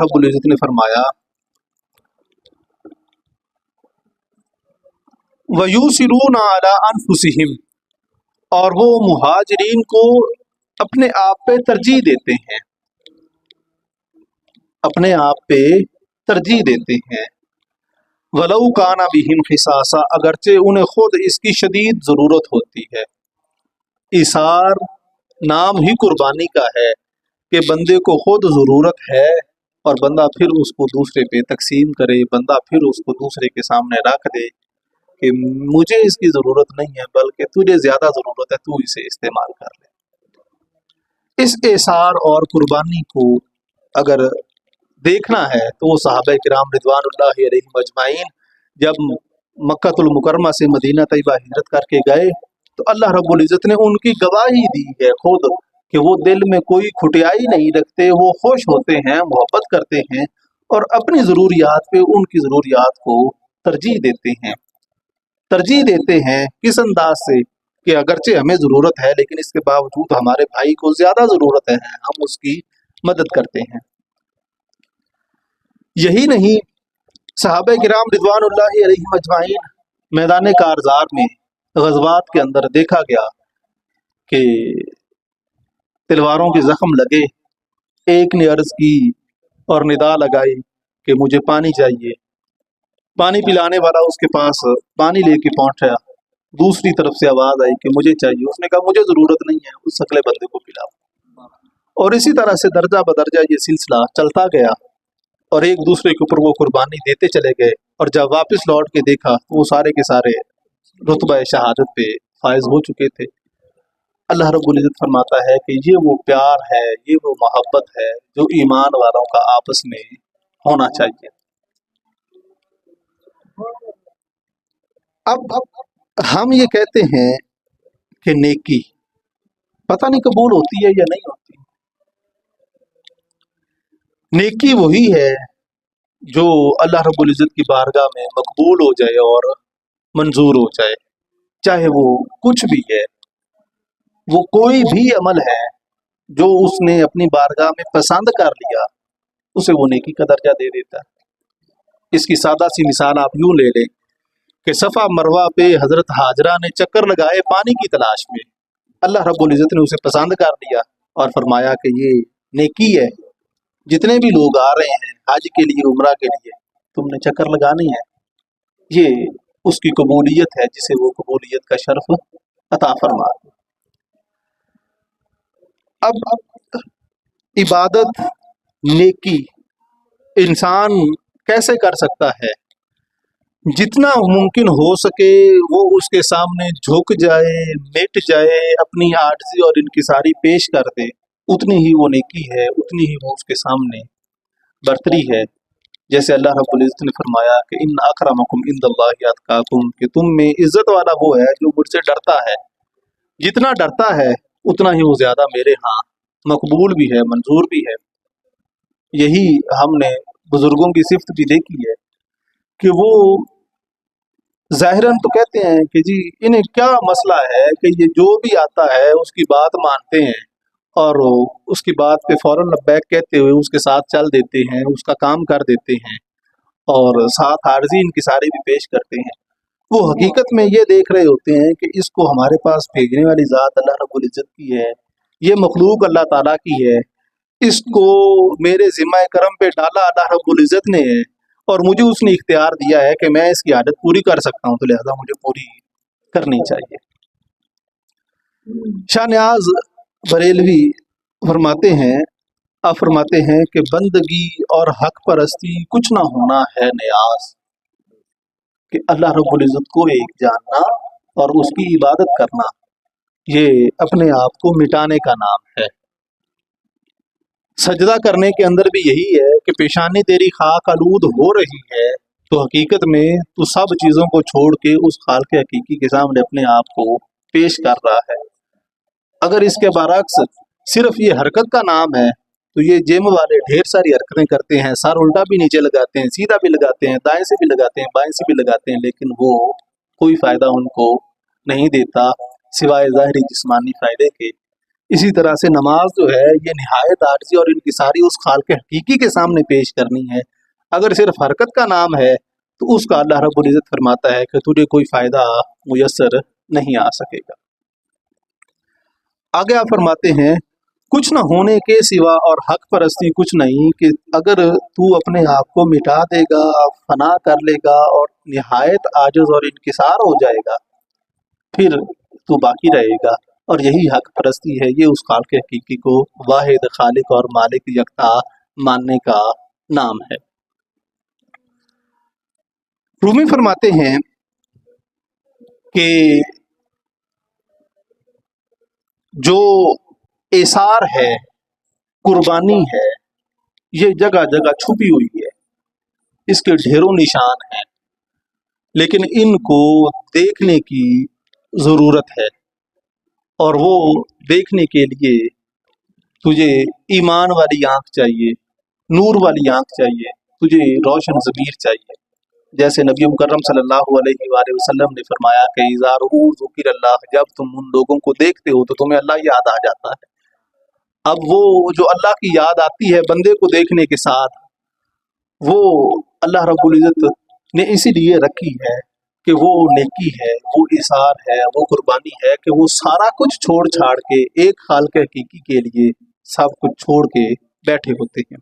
रब्बुल इज़्ज़त ने फरमाया वयूसिरूना अला अनफुसिहिम, और वो मुहाजिरीन को अपने आप पे तरजीह देते हैं, अपने आप पे तरजीह देते हैं। वलऊ काना बिहिम खिसासा, अगरचे उन्हें खुद इसकी शदीद ज़रूरत होती है। इसार नाम ही कुर्बानी का है कि बंदे को खुद ज़रूरत है और बंदा फिर उसको दूसरे पे तकसीम करे, बंदा फिर उसको दूसरे के सामने रख दे कि मुझे इसकी ज़रूरत नहीं है बल्कि तुझे ज़्यादा ज़रूरत है, तू इसे इस्तेमाल कर ले। इस एसार और कुर्बानी को अगर देखना है तो वो सहाबा किराम रिदवानुल्लाहि अलैहिम अजमाइन जब मक्कातुल मुकर्रमा से मदीना तैयबा हिजरत करके गए तो अल्लाह रब्बुल इज़्ज़त ने उनकी गवाही दी है खुद कि वो दिल में कोई खुटियाई नहीं रखते, वो खुश होते हैं, मोहब्बत करते हैं और अपनी ज़रूरियात पे उनकी ज़रूरियात को तरजीह देते हैं। तरजीह देते हैं किस अंदाज से कि अगरचे हमें ज़रूरत है लेकिन इसके बावजूद हमारे भाई को ज़्यादा ज़रूरत है, हम उसकी मदद करते हैं। यही नहीं, सहाबा किराम रिदवानुल्लाहि अलैहिम अजमाइन मैदान कारज़ार में ग़ज़वात के अंदर देखा गया कि तलवारों के ज़ख्म लगे, एक ने अर्ज़ की और निदा लगाई कि मुझे पानी चाहिए, पानी पिलाने वाला उसके पास पानी लेके पहुंचा, दूसरी तरफ से आवाज़ आई कि मुझे चाहिए, उसने कहा मुझे ज़रूरत नहीं है, उस अगले बंदे को पिलाओ। और इसी तरह से दर्जा बदर्जा ये सिलसिला चलता गया और एक दूसरे के ऊपर वो कुर्बानी देते चले गए और जब वापस लौट के देखा तो वो सारे के सारे रुतबा शहादत पे फायज हो चुके थे। अल्लाह रब्बुल इज़्ज़त फरमाता है कि ये वो प्यार है, ये वो मोहब्बत है जो ईमान वालों का आपस में होना चाहिए। अब हम ये कहते हैं कि नेकी पता नहीं कबूल होती है या नहीं होती। नेकी वही है जो अल्लाह रब्बुल इज़्ज़त की बारगाह में मकबूल हो जाए और मंजूर हो जाए, चाहे वो कुछ भी है, वो कोई भी अमल है जो उसने अपनी बारगाह में पसंद कर लिया उसे वो नेकी का दर्जा दे देता है। इसकी सादा सी मिसाल आप यूँ ले लें कि सफ़ा मरवा पे हज़रत हाजरा ने चक्कर लगाए पानी की तलाश में, अल्लाह रब्बुल इज़्ज़त ने उसे पसंद कर लिया और फरमाया कि ये नेकी है, जितने भी लोग आ रहे हैं हज के लिए, उम्रा के लिए, तुमने चक्कर लगानी है। ये उसकी कबूलियत है जिसे वो कबूलियत का शर्फ अता फरमा। अब इबादत नेकी इंसान कैसे कर सकता है? जितना मुमकिन हो सके वो उसके सामने झुक जाए, मिट जाए, अपनी आजिज़ी और इनकिसारी पेश कर दे, उतनी ही वो नेकी है, उतनी ही वो उसके सामने बरतरी है। जैसे अल्लाह रब्बुल इज़्ज़त ने फरमाया कि इन्न अक्रमकुम इंदल्लाहि अतकाकुम, कि तुम में इज्जत वाला वो है जो मुझसे डरता है, जितना डरता है उतना ही वो ज़्यादा मेरे यहाँ मकबूल भी है, मंजूर भी है। यही हमने बुजुर्गों की सिफ्त भी देखी है कि वो ज़ाहिरन तो कहते हैं कि जी इन्हें क्या मसला है कि ये जो भी आता है उसकी बात मानते हैं और उसकी बात पे फ़ौरन लब्बैक कहते हुए उसके साथ चल देते हैं, उसका काम कर देते हैं और साथ आर्जी इनकिसारी भी पेश करते हैं। वो हकीकत में ये देख रहे होते हैं कि इसको हमारे पास भेजने वाली ज़ात अल्लाह रब्बुल इज़्ज़त की है, ये मखलूक अल्लाह ताला की है, इसको मेरे ज़िम्मा करम पे डाला अल्लाह रब्बुल इज़्ज़त ने है और मुझे उसने इख्तियार दिया है कि मैं इसकी आदत पूरी कर सकता हूँ, तो लिहाजा मुझे पूरी करनी चाहिए। शाह न्याज बरेलवी फरमाते हैं कि बंदगी और हक परस्ती कुछ ना होना है न्याज, कि अल्लाह रब्बुल इज़्ज़त को एक जानना और उसकी इबादत करना ये अपने आप को मिटाने का नाम है। सजदा करने के अंदर भी यही है कि पेशानी तेरी खाक आलूद हो रही है तो हकीकत में तू सब चीज़ों को छोड़ के उस खालिक हकीकी के सामने अपने आप को पेश कर रहा है। अगर इसके बरअक्स सिर्फ ये हरकत का नाम है तो ये जिम वाले ढेर सारी हरकतें करते हैं, सर उल्टा भी नीचे लगाते हैं, सीधा भी लगाते हैं, दाएं से भी लगाते हैं, बाएं से भी लगाते हैं, लेकिन वो कोई फ़ायदा उनको नहीं देता सिवाय ज़ाहिरी जिस्मानी फ़ायदे के। इसी तरह से नमाज जो है ये निहायत आर्जी और इनकिसारी उस खालिक हकीकी के सामने पेश करनी है। अगर सिर्फ हरकत का नाम है तो उसका अल्लाह रब्बुल इज़्ज़त फरमाता है कि तुझे कोई फ़ायदा मुयस्सर नहीं आ सकेगा। आगे आप फरमाते हैं कुछ न होने के सिवा और हक परस्ती कुछ नहीं, कि अगर तू अपने आप को मिटा देगा, फना कर लेगा और निहायत आजिज़ और इनकिसार हो जाएगा, फिर तू बाकी रहेगा। और यही हक परस्ती है, ये उस खालिक हकीकी को वाहिद खालिक और मालिक यकता मानने का नाम है। रूमी फरमाते हैं कि जो एसार है, कुर्बानी है, ये जगह जगह छुपी हुई है, इसके ढेरों निशान हैं, लेकिन इनको देखने की ज़रूरत है। और वो देखने के लिए तुझे ईमान वाली आंख चाहिए, नूर वाली आंख चाहिए, तुझे रोशन ज़मीर चाहिए। जैसे नबी मुकर्रम सल्लल्लाहु अलैहि वसल्लम ने फरमाया कि इज़ा रअू ज़ुकिरल्लाह, जब तुम उन लोगों को देखते हो तो तुम्हें अल्लाह याद आ जाता है। अब वो जो अल्लाह की याद आती है बंदे को देखने के साथ, वो अल्लाह रब्बुल इज़्ज़त ने इसीलिए रखी है कि वो नेकी है, वो इसार है, वो कुर्बानी है कि वो सारा कुछ छोड़ छाड़ के एक खालिक हकीकी के लिए सब कुछ छोड़ के बैठे होते हैं।